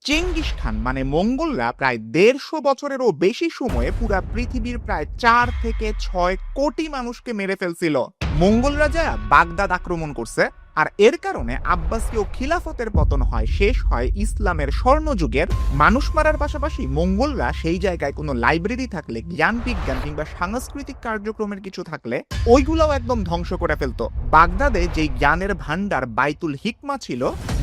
Genghis Khan মানে মঙ্গোলরা প্রায় ১৫০ বছরেরও বেশি সময়ে পুরা পৃথিবীর প্রায় ৪ থেকে ৬ কোটি মানুষকে মেরে ফেলছিল। মঙ্গোলরা যা বাগদাদ আক্রমণ করছে, আর এর কারণে আব্বাসীয় খিলাফতের পতন হয়, শেষ হয় ইসলামের স্বর্ণযুগের। মানুষ মারার পাশাপাশি মঙ্গোলরা সেই জায়গায় কোনো লাইব্রেরি থাকলে, জ্ঞান বিজ্ঞান কিংবা সাংস্কৃতিক কার্যক্রমের কিছু থাকলে ওইগুলোও একদম ধ্বংস করে ফেলতো। বাগদাদে যেই জ্ঞানের ভান্ডার বাইতুল হিকমা ছিল,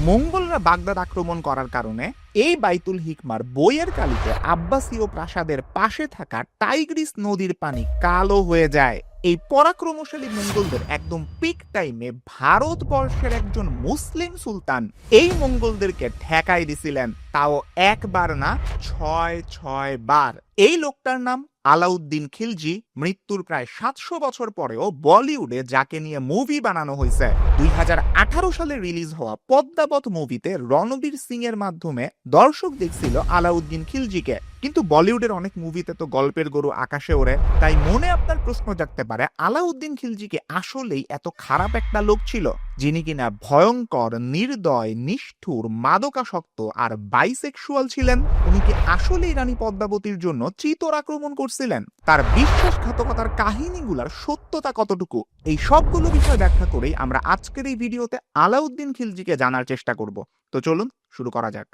মঙ্গোলরা বাগদাদ আক্রমণ করার কারণে এই বাইতুল হিকমার বইয়ের কালিতে আব্বাসীয় প্রাসাদের পাশে থাকা টাইগ্রিস নদীর পানি কালো হয়ে যায়। এই পরাক্রমশালী মঙ্গোলদের একদম পিক টাইমে ভারতবর্ষের একজন মুসলিম সুলতান এই মঙ্গোলদেরকে ঠেকাই দিছিলেন, তাও একবার না ৬ বার। এই লোকটার নাম আলাউদ্দিন খিলজি। মৃত্যুর প্রায় ৭০০ বছর পরেও বলিউডে যাকে নিয়ে মুভি বানানো হয়েছে, ২০১৮ সালে রিলিজ হওয়া পদ্মাবত মুভিতে রণবীর সিং এর মাধ্যমে দর্শক দেখছিল আলাউদ্দিন খিলজিকে। কিন্তু বলিউডের অনেক মুভিতে তো গল্পের গরু আকাশে ওড়ে, তাই মনে আপনার প্রশ্ন জাগতে পারে, আলাউদ্দিন খিলজিকে আসলেই এত খারাপ একটা লোক ছিল, যিনি কিনা ভয়ঙ্কর, নির্দয়, নিষ্ঠুর, মাদকাসক্ত আর বাইসেক্সুয়াল ছিলেন? উনি কি আসলেই রানী পদ্মাবতীর জন্য চিতর আক্রমণ করছিলেন? তার বিশ্বাসঘাতকতার কাহিনীগুলার সত্যতা কতটুকু? এই সবগুলো বিষয় ব্যাখ্যা করেই আমরা আজকের এই ভিডিওতে আলাউদ্দিন খিলজিকে জানার চেষ্টা করব। তো চলুন শুরু করা যাক।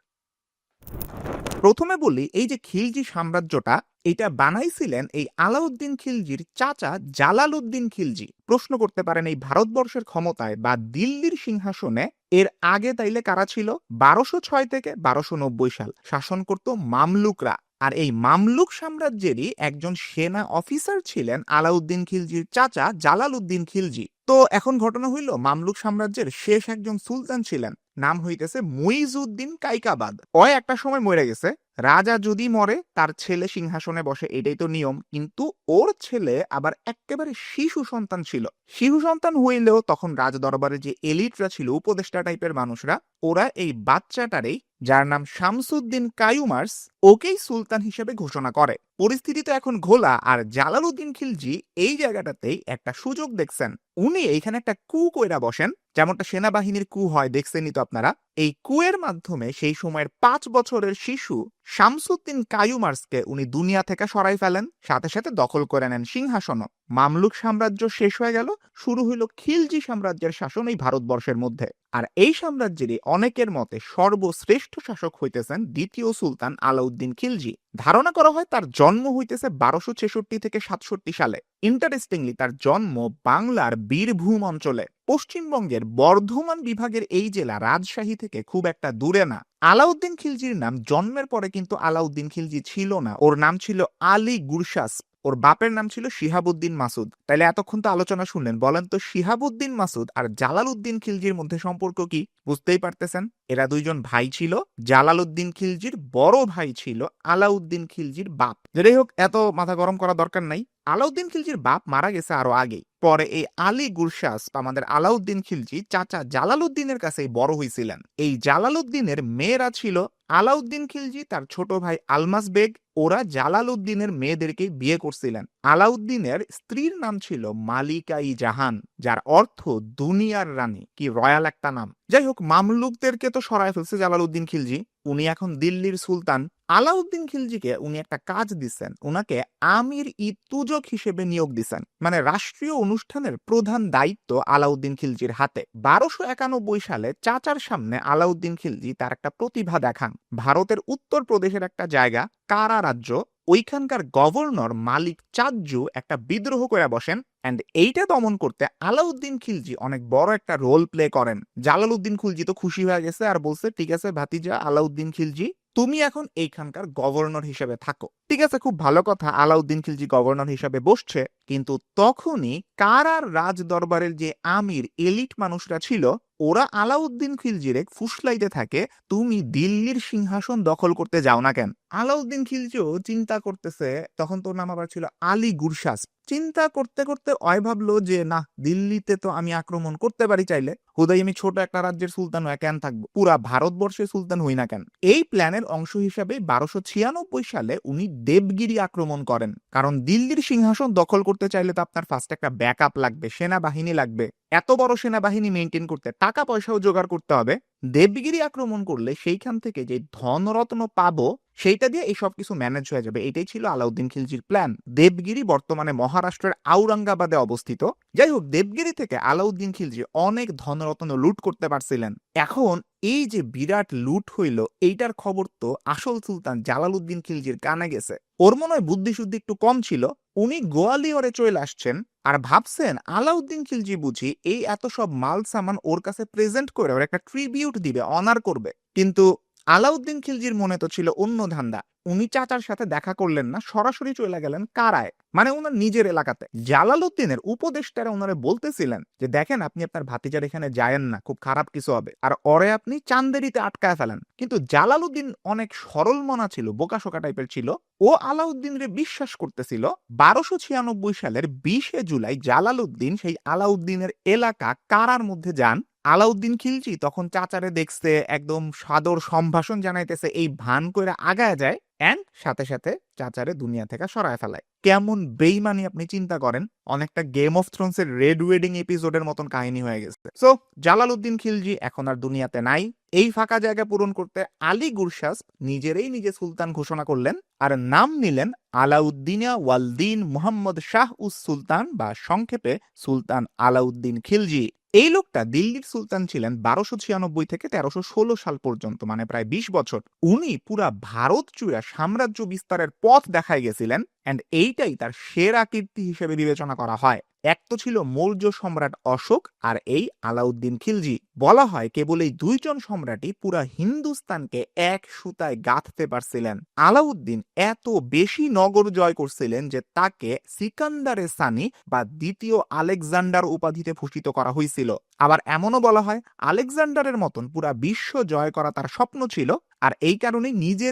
প্রথমে বলি, এই যে খিলজি সাম্রাজ্যটা, এটা বানাইছিলেন এই আলাউদ্দিন খিলজির চাচা জালালউদ্দিন খিলজি। প্রশ্ন করতে পারেন, এই ভারতবর্ষের ক্ষমতায় বা দিল্লির সিংহাসনে এর আগে তাইলে কারা ছিল? ১২০৬ থেকে ১২৯০ সাল শাসন করত মামলুকরা। আর এই মামলুক সাম্রাজ্যেরই একজন সেনা অফিসার ছিলেন আলাউদ্দিন খিলজির চাচা জালালউদ্দিন খিলজি। তো এখন ঘটনা হইল, মামলুক সাম্রাজ্যের শেষ একজন সুলতান ছিলেন, নাম হইতেছে মুইজউদ্দিন কাইকাবাদ। ওই একটা সময় মরে গেছে। রাজা যদি মরে তার ছেলে সিংহাসনে বসে, এটাই তো নিয়ম। কিন্তু ওর ছেলে আবার একেবারে শিশু সন্তান ছিল। শিশু সন্তান হইলেও তখন রাজ দরবারে যে এলিটরা ছিল, উপদেষ্টা টাইপের মানুষরা, ওরা এই বাচ্চাটারেই, যার নাম শামসুদ্দিন কায়ুমার্স, ওকেই সুলতান হিসেবে ঘোষণা করে। পরিস্থিতি তো এখন ঘোলা, আর জালালউদ্দিন খিলজি এই জায়গাটাতেই একটা সুযোগ দেখছেন। উনি এইখানে একটা কু কইরা বসেন, যেমনটা সেনাবাহিনীর কু হয়, দেখছেনই তো আপনারা। এই কুয়ের মাধ্যমে সেই সময়ের ৫ বছরের শিশু শামসুদ্দিন কায়ুমার্সকে উনি দুনিয়া থেকে সরাই ফেলেন, সাথে সাথে দখল করে নেন সিংহাসনও। মামলুক সাম্রাজ্য শেষ হয়ে গেল, শুরু হইল খিলজি সাম্রাজ্যের শাসন এই ভারতবর্ষের মধ্যে। আর এই সাম্রাজ্যেরই অনেকের মতে সর্বশ্রেষ্ঠ শাসক হইতেছেন দ্বিতীয় সুলতান আলাউদ্দিন খিলজি। ধারণা করা হয় তার জন্ম হইতেছে ১২৬৬ থেকে ৬৭ সালে। ইন্টারেস্টিংলি, তার জন্ম বাংলার বীরভূম অঞ্চলে। পশ্চিমবঙ্গের বর্ধমান বিভাগের এই জেলা রাজশাহী থেকে খুব একটা দূরে না। আলাউদ্দিন খিলজির নাম জন্মের পরে কিন্তু আলাউদ্দিন খিলজি ছিল না, ওর নাম ছিল আলী গুরশাস। ওর বাপের নাম ছিল শিহাবুদ্দিন মাসুদ। তাইলে এতক্ষণ তো আলোচনা শুনলেন, বলেন তো শিহাবুদ্দিন মাসুদ আর জালালউদ্দিন খিলজির মধ্যে সম্পর্ক কি? বুঝতেই পারতেছেন, এরা দুইজন ভাই ছিল। জালালউদ্দিন খিলজির বড় ভাই ছিল আলাউদ্দিন খিলজির বাপ। যেটাই হোক, এত মাথা গরম করা দরকার নাই। আলাউদ্দিন খিলজির বাপ মারা গেছে আরো আগেই। পরে এই আলী গুরশাস আমাদের আলাউদ্দিন খিলজি চাচা জালালউদ্দিনের কাছেই বড় হয়েছিলেন। এই জালালউদ্দিনের মেয়েরা ছিল আলাউদ্দিন খিলজি, তার ছোট ভাই আলমাস বেগ। ওরা জালালউদ্দিনের মেয়েদেরকে বিয়ে করছিলেন। আলাউদ্দিনের স্ত্রীর নাম ছিল মালিকা-ই জাহান, যার অর্থ দুনিয়ার রানী। কি রয়্যাল একটা নাম। যাই হোক, মামলুকদেরকে তো সরায় ফেলছে জালালউদ্দিন খিলজি, উনি এখন দিল্লির সুলতান। আলাউদ্দিন খিলজিকে উনি একটা কাজ দিচ্ছেন, উনাকে আমির-ই তুজক হিসেবে নিয়োগ দিচ্ছেন, মানে রাষ্ট্রীয় অনুষ্ঠানের প্রধান দায়িত্ব আলাউদ্দিন খিলজির হাতে। ১২৯১ সালে চাচার সামনে আলাউদ্দিন খিলজি তার একটা প্রতিভা দেখান। ভারতের উত্তর প্রদেশের একটা জায়গা কারা রাজ্য, ওইখানকার গভর্নর মালিক চাজ্জু একটা বিদ্রোহ করে বসেন। এন্ড এইটা দমন করতে আলাউদ্দিন খিলজি অনেক বড় একটা রোল প্লে করেন। জালালউদ্দিন খিলজি তো খুশি হয়ে গেছে আর বলছে, ঠিক আছে ভাতিজা আলাউদ্দিন খিলজি, তুমি এখন এইখানকার গভর্নর হিসেবে থাকো। ঠিক আছে, খুব ভালো কথা, আলাউদ্দিন খিলজি গভর্নর হিসেবে বসছে। কিন্তু তখনই কারার রাজ দরবারের যে আমির, এলিট মানুষরা ছিল, ওরা আলাউদ্দিন খিলজিরে ফুসলাইতে থাকে, তুমি দিল্লির সিংহাসন দখল করতে যাও না কেন? আলাউদ্দিন খিলজিও চিন্তা করতেছে, তখন তোর নাম আবার ছিল আলী গুরশাস। চিন্তা করতে করতে অয় ভাবলো যে না, দিল্লিতে তো আমি আক্রমণ করতে পারি চাইলে, হুদাই আমি ছোট একটা রাজ্যের সুলতান হয়ে কেন থাকবো, পুরা ভারতবর্ষের সুলতান হই না কেন? এই প্ল্যানের অংশ হিসাবে ১২৯৬ সালে উনি দেবগিরি আক্রমণ করেন। কারণ দিল্লির সিংহাসন দখল করতে চাইলে তো আপনার ফার্স্ট একটা ব্যাকআপ লাগবে, সেনাবাহিনী লাগবে। এত বড় সেনাবাহিনী মেনটেন করতে টাকা পয়সাও জোগাড় করতে হবে। দেবগিরি আক্রমণ করলে সেইখান থেকে যে ধনরত্ন পাবো সেইটা দিয়ে এই সব কিছু ম্যানেজ হয়ে যাবে, এটাই ছিল আলাউদ্দিন খিলজির প্ল্যান। দেবগিরি বর্তমানে মহারাষ্ট্রের আওরঙ্গাবাদে অবস্থিত। যাই হোক, দেবগিরি থেকে আলাউদ্দিন খিলজি অনেক ধনরত্ন লুট করতে পারছিলেন। এখন এই যে বিরাট লুট হইল, এইটার খবর তো আসল সুলতান জালালউদ্দিন খিলজির কানে গেছে। ওর মনে হয় বুদ্ধি শুদ্ধি একটু কম ছিল। উনি গোয়ালিয়রে চলে আসছেন আর ভাবছেন আলাউদ্দিন খিলজি বুঝি এই এত সব মাল সামান ওর কাছে প্রেজেন্ট করে ওর একটা ট্রিবিউট দিবে, অনার করবে। কিন্তু আলাউদ্দিন খিলজির মনে তো ছিল অন্য ধান্দা। উনি চাচার সাথে দেখা করলেন না, সরাসরি চলে গেলেন কারায়, মানে ওনার নিজের এলাকাতে। জালালউদ্দিনের উপদেষ্টারা ওনারে বলতেছিলেন যে দেখেন আপনি আপনার ভাতিজার এখানে যায়েন না, খুব খারাপ কিছু হবে, আর ওরে আপনি চান্দেরিতে আটকায় ফেলেন। কিন্তু জালালউদ্দিন অনেক সরল মনা ছিল, বোকাশোকা টাইপের ছিল। ও আলাউদ্দিনরে বিশ্বাস করতেছিল। 1296 সালের 20 জুলাই জালালউদ্দিন সেই আলাউদ্দিনের এলাকা কারার মধ্যে যান। আলাউদ্দিন খিলজি তখন চাচারে দেখছে, একদম সাদর সম্ভাষণ জানাইতেছে, এই ভান কইরা আগায় যায় এন্ড সাথে সাথে চাচারে দুনিয়া থেকে সরায় ফেলায়। কেমন বেইমানি আপনি চিন্তা করেন, অনেকটা গেম অফ থ্রোনস এর রেড ওয়েডিং এপিসোডের মতন কাহিনী হয়ে গেছে। সো জালালউদ্দিন খিলজি এখন আর দুনিয়াতে নাই। এই ফাঁকা জায়গা পূরণ করতে আলী গুরশাস নিজে সুলতান ঘোষণা করলেন আর নাম নিলেন আলাউদ্দিনা ওয়ালদিন মুহাম্মদ শাহ উস সুলতান, বা সংক্ষেপে সুলতান আলাউদ্দিন খিলজি। এই লোকটা দিল্লির সুলতান ছিলেন 1296 থেকে 1316 সাল পর্যন্ত, মানে প্রায় 20 বছর। উনি পুরা ভারত জুড়ে সাম্রাজ্য বিস্তারের পথ দেখায় গেছিলেন এন্ড এইটাই তার সেরা কীর্তি হিসেবে বিবেচনা করা হয়। এক তো ছিল মৌর্য সম্রাট অশোক, আর এই আলাউদ্দিন খিলজি। বলা হয় কেবল এই দুইজন সম্রাটই পুরা হিন্দুস্তানকে এক সুতায় গাঁথতে পারছিলেন। আলাউদ্দিন এত বেশি নগর জয় করছিলেন যে তাকে সিকান্দারে সানি বা দ্বিতীয় আলেকজান্ডার উপাধিতে ভূষিত করা হয়েছিল। আবার এমনও বলা হয় আলেকজান্ডারের মতন পুরা বিশ্ব জয় করা তার স্বপ্ন ছিল, আর এই কারণে নিজে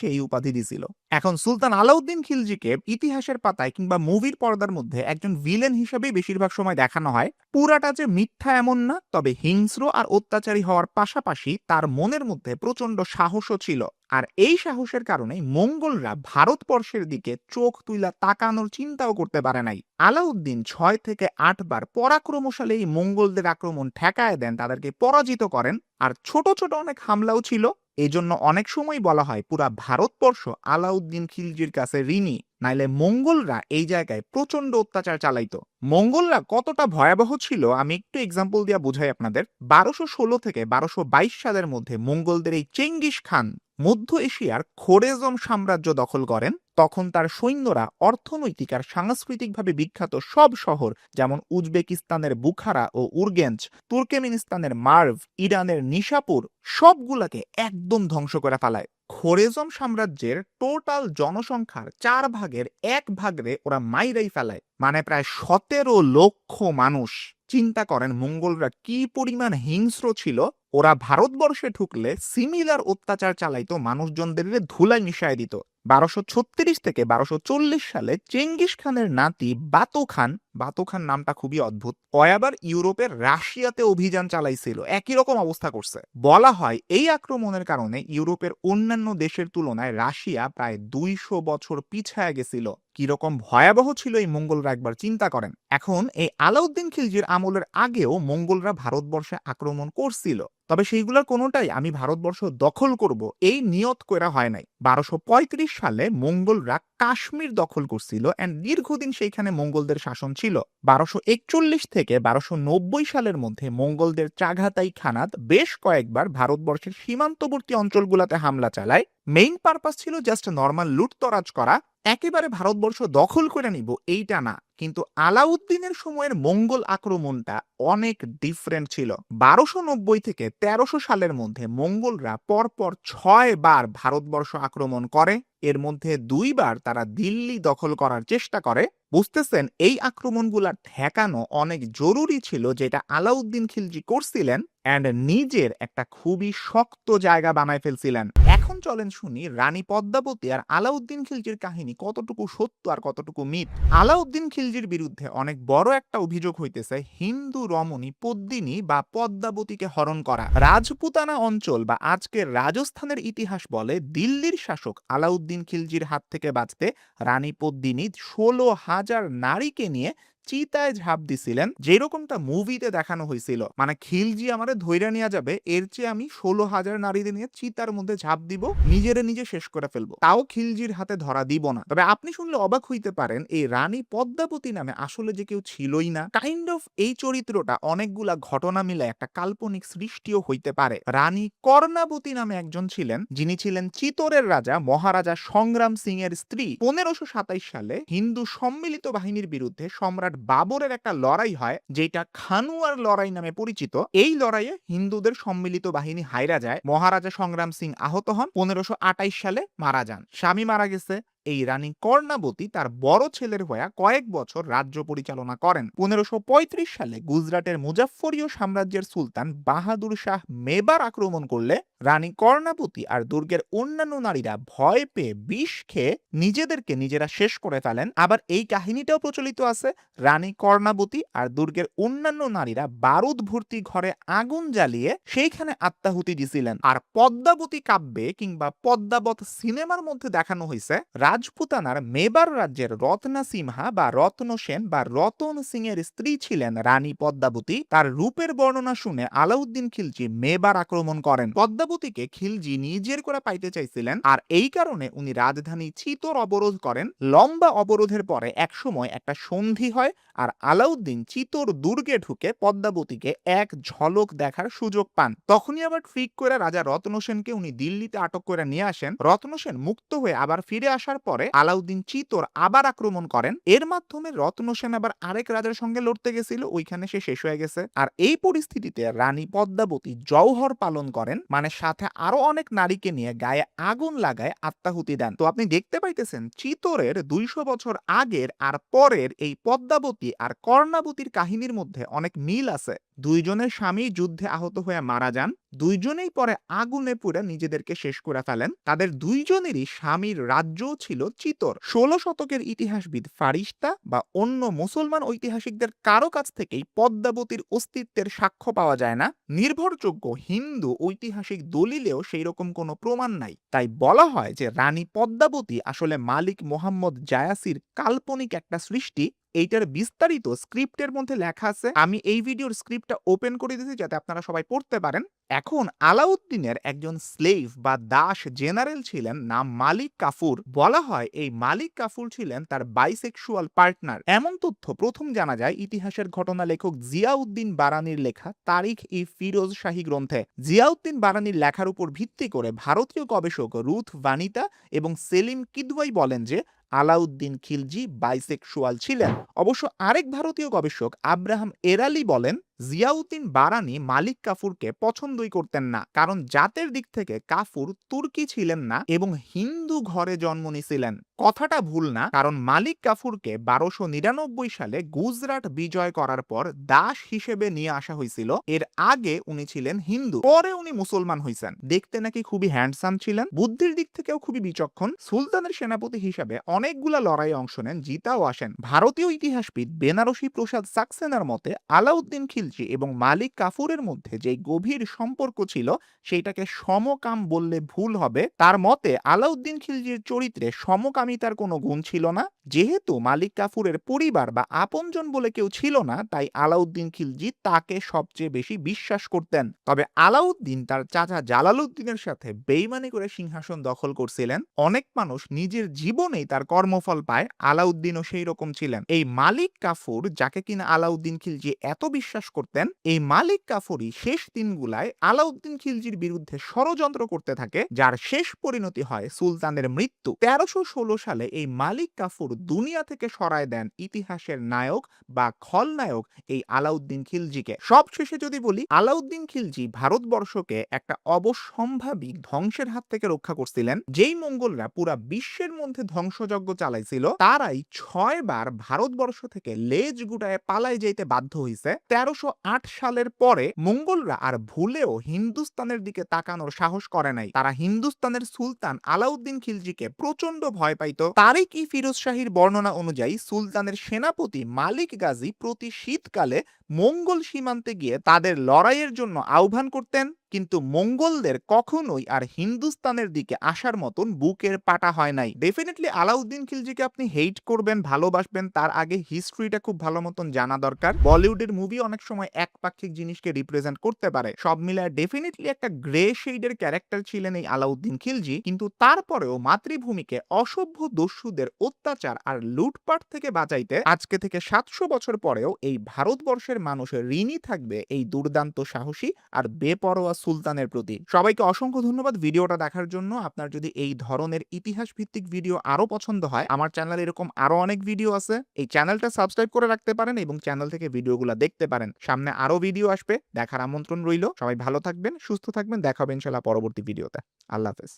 সেই উপাধি দিছিল। এখন সুলতান আলাউদ্দিন খিলজিকে ইতিহাসের পাতায় কিংবা মুভির পর্দার মধ্যে একজন ভিলেন হিসেবেই বেশিরভাগ সময় দেখানো হয়। পুরাটা যে মিথ্যা এমন না, তবে হিংস্র আর অত্যাচারী হওয়ার পাশাপাশি তার মনের মধ্যে প্রচন্ড সাহসও ছিল। আর এই সাহসের কারণে মঙ্গলরা ভারতবর্ষের দিকে চোখ তুইলা তাকানোর চিন্তাও করতে পারে নাই। আলাউদ্দিন 6 থেকে 8 বার পরাক্রমশালী এই মঙ্গলদের আক্রমণ ঠেকায় দেন, তাদেরকে পরাজিত করেন। আর ছোট ছোট অনেক হামলাও ছিল। এই জন্য অনেক সময় বলা হয় পুরা ভারতবর্ষ আলাউদ্দিন খিলজির কাছে ঋণী, নাইলে মঙ্গলরা এই জায়গায় প্রচন্ড অত্যাচার চালাইতো। মঙ্গলরা কতটা ভয়াবহ ছিল আমি একটু এক্সাম্পল দিয়ে বুঝাই আপনাদের। 1216 থেকে 1222 সালের মধ্যে মঙ্গলদের এই চেঙ্গিস খান মধ্য এশিয়ার খোরেজম সাম্রাজ্য দখল করেন। তখন তার সৈন্যরা অর্থনৈতিক আর সাংস্কৃতিকভাবে বিখ্যাত সব শহর, যেমন উজবেকিস্তানের বুখারা ও উরগেঞ্জ, তুর্কমেনিস্তানের মার্ভ, ইরানের নিশাপুর, সবগুলাকে একদম ধ্বংস করে ফেলায়। খোরেজম সাম্রাজ্যের টোটাল জনসংখ্যার 4 ভাগের 1 ভাগরে ওরা মাইরাই ফেলায়, মানে প্রায় 17 লক্ষ মানুষ। চিন্তা করেন মঙ্গলরা কি পরিমাণ হিংস্র ছিল। ওরা ভারতবর্ষে ঢুকলে সিমিলার অত্যাচার চালাইতো, মানুষজনদের ধুলায় মিশায় দিত। 1236 থেকে 1240 সালে চেঙ্গিস খানের নাতি বাতো খান নামটা খুবই অদ্ভুত, আবার ইউরোপের রাশিয়াতে অভিযান চালাইছিল, একই রকম অবস্থা করছে। বলা হয় এই আক্রমণের কারণে ইউরোপের অন্যান্য দেশের তুলনায় রাশিয়া প্রায় 200 বছর পিছায় গেছিল। কিরকম ভয়াবহ ছিল এই মঙ্গলরা একবার চিন্তা করেন। এখন এই আলাউদ্দিন খিলজির আমলের আগেও মঙ্গলরা ভারতবর্ষে আক্রমণ করছিল, তবে সেইগুলোর কোনোটাই আমি ভারতবর্ষ দখল করব এই নিয়ত করা হয় নাই। 1235 সালে মঙ্গলরা কাশ্মীর দখল করছিল এন্ড দীর্ঘদিন সেইখানে মঙ্গলদের শাসন ছিল। 1241 থেকে 1290 সালের মধ্যে মঙ্গলদের চাঘাতাই খানাত বেশ কয়েকবার ভারতবর্ষের সীমান্তবর্তী অঞ্চলগুলোতে হামলা চালায়। মেইন পারপাস ছিল জাস্ট নরমাল লুটতরাজ করা, একেবারে ভারতবর্ষ দখল করে নিব এইটা না। কিন্তু আলাউদ্দিনের সময়ের মঙ্গল আক্রমণটা অনেক ডিফারেন্ট ছিল। 1290 থেকে 1300 সালের মধ্যে মঙ্গলরা পরপর 6 বার ভারতবর্ষ আক্রমণ করে। এর মধ্যে 2 বার তারা দিল্লি দখল করার চেষ্টা করে। বুঝতেছেন এই আক্রমণগুলা ঠেকানো অনেক জরুরি ছিল, যেটা আলাউদ্দিন খিলজি করছিলেন এন্ড নিজের একটা খুবই শক্ত জায়গা বানায় ফেলছিলেন। এখন চলেন শুনি রানী পদ্মাবতী আর আলাউদ্দিন খিলজির কাহিনী কতটুকু সত্য আর কতটুকু মিথ। আলাউদ্দিন খিলজির বিরুদ্ধে অনেক বড় একটা অভিযোগ হইতেছে হিন্দু রমণী পদ্মিনী বা পদ্মাবতীকে হরণ করা। রাজপুতানা অঞ্চল বা আজকের রাজস্থানের ইতিহাস বলে দিল্লির শাসক আলাউদ্দিন খিলজির হাত থেকে বাঁচতে রানী পদ্মিনী 16,000 নারীকে নিয়ে চিতায় ঝাঁপ দিছিলেন, যেরকমটা মুভিতে দেখানো হয়েছিল। মানে খিলজি আমারে ধইরা নিয়ে যাবে, এর চেয়ে আমি 16,000 নারীদের নিয়ে চিতার মধ্যে ঝাঁপ দিব, নিজেরে নিজে শেষ করে ফেলবো, তাও খিলজির হাতে ধরা দিব না। তবে আপনি শুনলে অবাক হইতে পারেন, এই রানী পদ্মাবতী নামে আসলে যে কেউ ছিলই না। কাইন্ড অফ এই চরিত্রটা অনেকগুলা ঘটনা মিলে একটা কাল্পনিক সৃষ্টিও হইতে পারে। রানী কর্ণাবতী নামে একজন ছিলেন, যিনি ছিলেন চিতোরের রাজা মহারাজা সংগ্রাম সিং এর স্ত্রী। 1527 সালে হিন্দু সম্মিলিত বাহিনীর বিরুদ্ধে সম্রাট বাবরের একটা লড়াই হয়, যেটা খানুয়ার লড়াই নামে পরিচিত। এই লড়াইয়ে হিন্দুদের সম্মিলিত বাহিনী হাইরা যায়, মহারাজা সংগ্রাম সিং আহত হন, 1528 সালে মারা যান। স্বামী মারা গেছে, এই রানী কর্ণাবতী তার বড় ছেলের হয়ে কয়েক বছর রাজ্য পরিচালনা করেন। 1535 সালে গুজরাটের মুজাফফরীয় সাম্রাজ্যের সুলতান বাহাদুর শাহ মেবার আক্রমণ করলে রানী কর্ণাবতী আর দুর্গের অন্যান্য নারীরা ভয় পেয়ে বিষ খেয়ে নিজেদেরকে নিজেরা শেষ করে ফেলেন। আবার এই কাহিনীটাও প্রচলিত আছে, রানী কর্ণাবতী আর দুর্গের অন্যান্য নারীরা বারুদ ভর্তি ঘরে আগুন জ্বালিয়ে সেইখানে আত্মাহুতি দিছিলেন। আর পদ্মাবতী কাব্যে কিংবা পদ্মাবত সিনেমার মধ্যে দেখানো হয়েছে রাজপুতানার মেবার রাজ্যের রত্না সিমহা বা রত্ন সেন বা রতন সিং এর স্ত্রী ছিলেন রানী পদ্মাবতী। তার রূপের বর্ণনা শুনে আলাউদ্দিন খিলজি মেবার আক্রমণ করেন। পদ্মাবতীকে খিলজি নিজের করে পাইতে চাইছিলেন, আর এই কারণে উনি রাজধানী চিতোর অবরোধ করেন। লম্বা অবরোধের পরে একসময় একটা সন্ধি হয়, আর আলাউদ্দিন চিতোর দুর্গে ঢুকে পদ্মাবতীকে এক ঝলক দেখার সুযোগ পান। তখনই আবার ট্রিক করে রাজা রত্ন সেনকে উনি দিল্লিতে আটক করে নিয়ে আসেন। রত্ন সেন মুক্ত হয়ে আবার ফিরে আসার পরে আলাউদ্দিন চিতোর আবার আক্রমণ করেন। এর মাধ্যমে রত্ন সেন আবার আরেক রাজার সঙ্গে লড়তে গেছিল, ওইখানে সে শেষ হয়ে গেছে। আর এই পরিস্থিতিতে রানী পদ্মাবতী জৌহর পালন করেন, মানে সাথে আরো অনেক নারীকে নিয়ে গায়ে আগুন লাগায় আত্মাহুতি দেন। তো আপনি দেখতে পাইতেছেন চিতোরের 200 বছর আগের আর পরের এই পদ্মাবতী আর কর্ণাবতীর কাহিনীর মধ্যে অনেক মিল আছে। দুইজনের স্বামী যুদ্ধে আহত হয়ে মারা যান, দুইজনেই পরে আগুনে পুড়ে নিজেদেরকে শেষ করে ফেলেন। তাদের দুইজনেরই স্বামীর রাজ্যও ছিল চিতোর। 16 শতকের ইতিহাসবিদ ফারিস্তা বা অন্য মুসলমান ঐতিহাসিকদের কারো কাছ থেকেই পদ্মাবতীর অস্তিত্বের সাক্ষ্য পাওয়া যায় না। নির্ভরযোগ্য হিন্দু ঐতিহাসিক দলিলেও সেই রকম কোনো প্রমাণ নাই। তাই বলা হয় যে রানী পদ্মাবতী আসলে মালিক মোহাম্মদ জায়াসির কাল্পনিক একটা সৃষ্টি। এইটার বিস্তারিত স্ক্রিপ্টের মধ্যে লেখা আছে, আমি এই ভিডিওর স্ক্রিপ্টটা ওপেন করে দিয়েছি যাতে আপনারা সবাই পড়তে পারেন। এখন আলাউদ্দিনের একজন স্লেভ বা দাস জেনারেল ছিলেন নাম মালিক কাফুর। বলা হয় এই মালিক কাফুর ছিলেন তার বাইসেক্সুয়াল পার্টনার। এমন তথ্য প্রথম জানা যায় ইতিহাসের ঘটনা লেখক জিয়াউদ্দিন বারানির লেখা তারিখ ই ফিরোজ শাহী গ্রন্থে। জিয়াউদ্দিন বারানির লেখার উপর ভিত্তি করে ভারতীয় গবেষক রুথ ভানিতা এবং সেলিম কিদওয়াই বলেন যে আলাউদ্দিন খিলজি বাইসেক্সুয়াল ছিলেন। অবশ্য আরেক ভারতীয় গবেষক আব্রাহাম এরালি বলেন জিয়াউদ্দিন বারানি মালিক কাফুরকে পছন্দই করতেন না, কারণ জাতের দিক থেকে কাফুর তুর্কি ছিলেন না এবং হিন্দু ঘরে জন্ম নিয়েছিলেন। কথাটা ভুল না, কারণ মালিক কাফুরকে 1299 সালে গুজরাট বিজয় করার পর দাস হিসেবে নিয়ে আসা হয়েছিল। এর আগে উনি ছিলেন হিন্দু, পরে উনি মুসলমান হয়েছেন। দেখতে নাকি খুবই হ্যান্ডসাম ছিলেন, বুদ্ধির দিক থেকেও খুবই বিচক্ষণ। সুলতানের সেনাপতি হিসাবে অনেকগুলা লড়াইয়ে অংশ নেন, জিতাও আসেন। ভারতীয় ইতিহাসবিদ বেনারসি প্রসাদ সাক্সেনার মতে আলাউদ্দিন খিলজি এবং মালিক কাফুরের মধ্যে যে গভীর সম্পর্ক ছিল সেইটাকে সমকাম বললে ভুল হবে। তার মতে আলাউদ্দিন খিলজির চরিত্রে সমকামিতার কোনো গুণ ছিল না। যেহেতু মালিক কাফুরের পরিবার বা আপনজন বলে কেউ ছিল না, তাই আলাউদ্দিন খিলজি তাকে সবচেয়ে বেশি বিশ্বাস করতেন। তবে আলাউদ্দিন তার চাচা জালালউদ্দিনের সাথে বেইমানি করে সিংহাসন দখল করছিলেন। অনেক মানুষ নিজের জীবনেই তার কর্মফল পায়, আলাউদ্দিনও সেই রকম ছিলেন। এই মালিক কাফুর, যাকে কিনা আলাউদ্দিন খিলজি এত বিশ্বাস করতেন, এই মালিক কাফুরই শেষ দিনগুলায় আলাউদ্দিন খিলজির বিরুদ্ধে ষড়যন্ত্র করতে থাকে, যার শেষ পরিণতি হয় সুলতানের মৃত্যু। 1316 সালে এই মালিক কাফুর দুনিয়া থেকে সরায় দেন ইতিহাসের নায়ক বা খলনায়ক এই আলাউদ্দিন খিলজিকে। সবশেষে যদি বলি, আলাউদ্দিন খিলজি ভারতবর্ষকে একটা অবশ্যম্ভাবী ধ্বংসের হাত থেকে রক্ষা করছিলেন। যেই মঙ্গলরা পুরা বিশ্বের মধ্যে ধ্বংসযজ্ঞ চালাইছিল, তারাই 6 বার ভারতবর্ষ থেকে লেজ গুটায় পালায় যেতে বাধ্য হয়েছে। 1308 সালের পরে মঙ্গলরা আর ভুলেও হিন্দুস্তানের দিকে তাকানোর সাহস করে নাই। তারা হিন্দুস্তানের সুলতান আলাউদ্দিন খিলজিকে প্রচন্ড ভয় পাইত। তারিখ ই ফিরোজ শাহীর বর্ণনা অনুযায়ী সুলতানের সেনাপতি মালিক গাজী প্রতি শীতকালে মঙ্গল সীমান্তে গিয়ে তাদের লড়াইয়ের জন্য আহ্বান করতেন, কিন্তু মঙ্গলদের কখনোই আর হিন্দুস্তানের দিকে আসার মতন বুকের পাটা হয় নাই। ডেফিনিটলি আলাউদ্দিন খিলজিকে আপনি হেট করবেন, ভালোবাসবেন, তার আগে হিস্ট্রিটা খুব ভালো মতন জানা দরকার। বলিউডের মুভি অনেক সময় একপাক্ষিক জিনিসকে রিপ্রেজেন্ট করতে পারে। সব মিলায় ডেফিনিটলি একটা গ্রে শেডের ক্যারেক্টার ছিলেন এই আলাউদ্দিন খিলজি, কিন্তু তারপরেও মাতৃভূমিকে অসভ্য দস্যুদের অত্যাচার আর লুটপাট থেকে বাঁচাইতে আজকে থেকে 700 বছর পরেও এই ভারতবর্ষের মানুষ ঋণী থাকবে এই দুর্দান্ত সাহসী আর বেপরোয়া সুলতানের প্রতি। সবাইকে অসংখ্য ধন্যবাদ ভিডিওটা দেখার জন্য। আপনার যদি এই ধরনের ইতিহাস ভিত্তিক ভিডিও আরো পছন্দ হয়, আমার চ্যানেলে এরকম আরো অনেক ভিডিও আছে। এই চ্যানেলটা সাবস্ক্রাইব করে রাখতে পারেন এবং চ্যানেল থেকে ভিডিওগুলো দেখতে পারেন। সামনে আরো ভিডিও আসবে, দেখার আমন্ত্রণ রইল। সবাই ভালো থাকবেন, সুস্থ থাকবেন, দেখা হবে ইনশাআল্লাহ পরবর্তী ভিডিওতে। আল্লাহ হাফেজ।